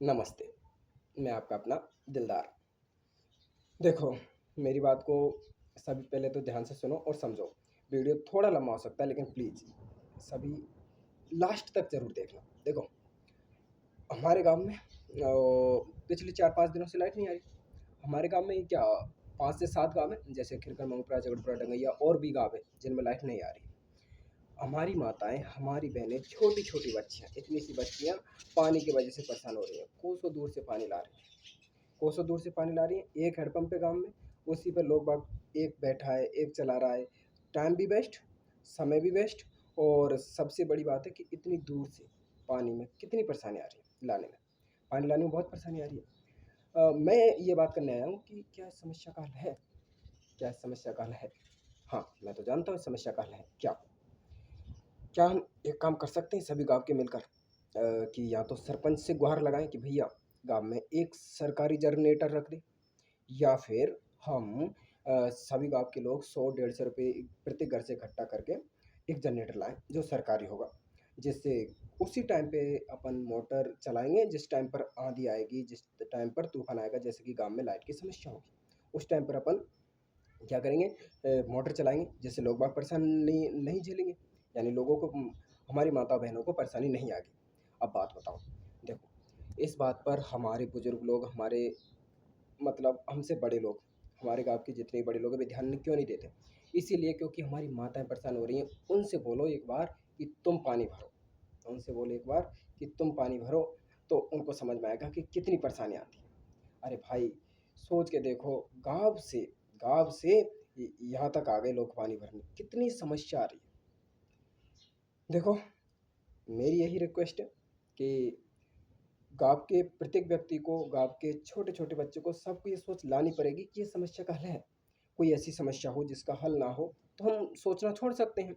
नमस्ते, मैं आपका अपना दिलदार। देखो, मेरी बात को सभी पहले तो ध्यान से सुनो और समझो। वीडियो थोड़ा लंबा हो सकता है लेकिन प्लीज़ सभी लास्ट तक ज़रूर देखना। देखो, हमारे गाँव में पिछले 4-5 दिनों से लाइट नहीं आ रही। हमारे गाँव में क्या 5 से 7 गाँव हैं, जैसे खिरकर, मंगपुरा, झगड़पुरा, डंगैया और भी गाँव हैं जिनमें लाइट नहीं आ रही। हमारी माताएँ, हमारी बहनें, छोटी-छोटी बच्चियाँ, इतनी सी बच्चियाँ पानी की वजह से परेशान हो रही हैं। कोसों दूर से पानी ला रही हैं। कोसों दूर से पानी ला रही है, एक हैंडपंप है गाँव में, उसी पे लोग बाग एक बैठा है, एक चला रहा है। टाइम भी वेस्ट, समय भी वेस्ट और सबसे बड़ी बात है कि इतनी दूर से पानी में कितनी परेशानी आ रही है लाने में। पानी लाने में बहुत परेशानी आ रही है। मैं ये बात करने आया हूँ कि क्या समस्या का हल है? क्या समस्या का हल है? हाँ, मैं तो जानता हूँ इस समस्या का हल है। क्या हम एक काम कर सकते हैं सभी गाँव के मिलकर कि या तो सरपंच से गुहार लगाएँ कि भैया गाँव में एक सरकारी जनरेटर रख दें। या फिर हम सभी गाँव के लोग 100-150 रुपए प्रत्येक घर से इकट्ठा करके एक जनरेटर लाएँ जो सरकारी होगा। जिससे उसी टाइम पे अपन मोटर चलाएँगे जिस टाइम पर आँधी आएगी, जिस टाइम पर तूफ़ान आएगा, जैसे कि गाँव में लाइट की समस्या होगी। उस टाइम पर अपन क्या करेंगे मोटर चलाएँगे जिससे लोग बाग परेशानी नहीं झेलेंगे। यानी लोगों को हमारी माता-बहनों को परेशानी नहीं आएगी। अब बात बताओ, देखो इस बात पर हमारे बुज़ुर्ग लोग, हमारे मतलब हमसे बड़े लोग, हमारे गाँव के जितने बड़े लोग हैं वे ध्यान क्यों नहीं देते? इसीलिए क्योंकि हमारी माताएँ परेशान हो रही हैं, उनसे बोलो एक बार कि तुम पानी भरो। उनसे बोलो एक बार कि तुम पानी भरो, तो उनको समझ में आएगा कि कितनी परेशानी आती है। अरे भाई, सोच के देखो गाँव से यहाँ तक आ गए लोग पानी भरने, कितनी समस्या आ रही है। देखो, मेरी यही रिक्वेस्ट है कि गाँव के प्रत्येक व्यक्ति को, गाँव के छोटे-छोटे बच्चों को, सबको ये सोच लानी पड़ेगी कि ये समस्या का हल है। कोई ऐसी समस्या हो जिसका हल ना हो, तो हम सोचना छोड़ सकते हैं।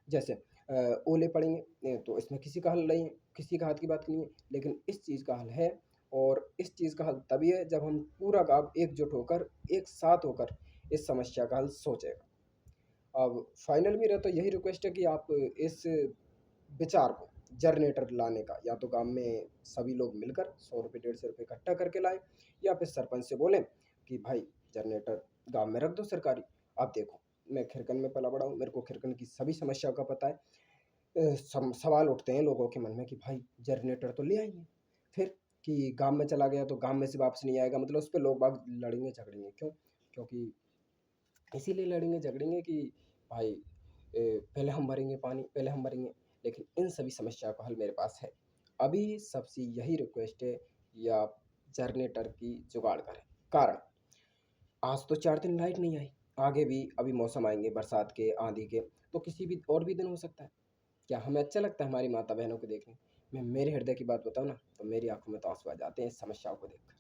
जैसे ओले पड़ेंगे तो इसमें किसी का हल नहीं है, किसी का हाथ की बात नहीं है। लेकिन इस चीज़ का हल है और इस चीज़ का हल तभी है जब हम पूरा गाँव एकजुट होकर, एक साथ होकर इस समस्या का हल सोचेगा। अब फाइनल मेरा तो यही रिक्वेस्ट है कि आप इस विचार को जनरेटर लाने का या तो गाँव में सभी लोग मिलकर 100 रुपए 150 रुपए इकट्ठा करके लाएँ या फिर सरपंच से बोलें कि भाई जनरेटर गाँव में रख दो सरकारी। आप देखो, मैं खिरकन में पला-बड़ा हूँ, मेरे को खिरकन की सभी समस्याओं का पता है। सम सवाल उठते हैं लोगों के मन में कि भाई जनरेटर तो ले आएँगे, फिर कि गाँव में चला गया तो गाँव में से वापस नहीं आएगा, मतलब उस पे लोग बाग लड़ेंगे झगड़ेंगे। क्यों? क्योंकि इसीलिए लड़ेंगे झगड़ेंगे कि भाई पहले हम भरेंगे पानी, पहले हम भरेंगे। लेकिन इन सभी समस्याओं का हल मेरे पास है। अभी सबसे यही रिक्वेस्ट है कि आप जनरेटर की जुगाड़ करें। कारण आज तो 4 दिन लाइट नहीं आई, आगे भी अभी मौसम आएँगे बरसात के, आँधी के, तो किसी भी और भी दिन हो सकता है। क्या हमें अच्छा लगता है हमारी माता-बहनों को देखने? मैं मेरे हृदय की बात बताऊँ ना, तो मेरी आँखों में तो आँसू आ जाते हैं इस समस्याओं को देखकर।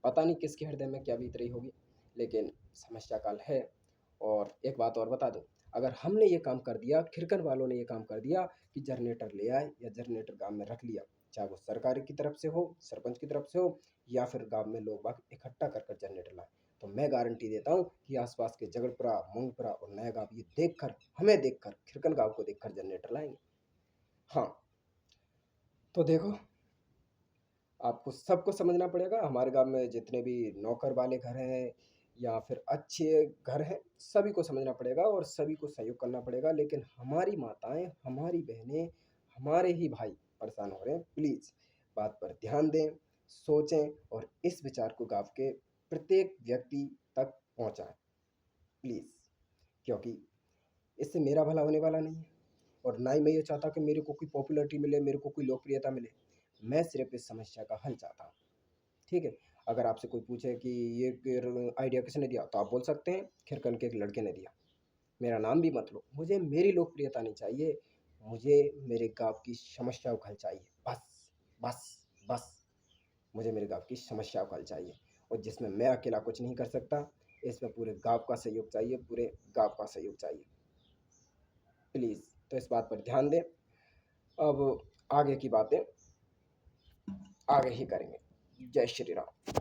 पता नहीं किसके हृदय में क्या बीत रही होगी, लेकिन समस्या काल है। और एक बात और बता दूँ, अगर हमने ये काम कर दिया, खिरकन वालों ने ये काम कर दिया कि जनरेटर ले आए या जनरेटर गाँव में रख लिया, चाहे वो सरकार की तरफ से हो, सरपंच की तरफ से हो या फिर गाँव में लोग बाग इकट्ठा कर कर जनरेटर लाएँ, तो मैं गारंटी देता हूँ कि आस-पास के झगड़पुरा, मोंगपुरा और नया गाँव ये देखकर, हमें देखकर, खिरकन गाँव को देखकर जनरेटर लाएँगे। हाँ, तो देखो आपको सबको समझना पड़ेगा, हमारे गाँव में जितने भी नौकर वाले घर हैं या फिर अच्छे घर हैं, सभी को समझना पड़ेगा और सभी को सहयोग करना पड़ेगा। लेकिन हमारी माताएँ, हमारी बहनें, हमारे ही भाई परेशान हो रहे हैं। प्लीज़ बात पर ध्यान दें, सोचें और इस विचार को गाँव के प्रत्येक व्यक्ति तक पहुँचाएँ, प्लीज़। क्योंकि इससे मेरा भला होने वाला नहीं है और ना ही मैं ये चाहता कि मेरे को कोई पॉपुलैरिटी मिले, मेरे को कोई लोकप्रियता मिले। मैं सिर्फ़ इस समस्या का हल चाहता हूँ। ठीक है? अगर आपसे कोई पूछे कि ये आइडिया किसने दिया? तो आप बोल सकते हैं खिरकन के एक लड़के ने दिया। मेरा नाम भी मत लो। मुझे मेरी लोकप्रियता नहीं चाहिए, मुझे मेरे गाँव की समस्याओं का हल चाहिए। बस, बस, बस। मुझे मेरे गाँव की समस्याओं का हल चाहिए और जिसमें मैं अकेला कुछ नहीं कर सकता, इसमें पूरे गाँव का सहयोग चाहिए, पूरे गाँव का सहयोग चाहिए। प्लीज़, तो इस बात पर ध्यान दें। अब आगे की बातें आगे ही करेंगे। जय श्री राम।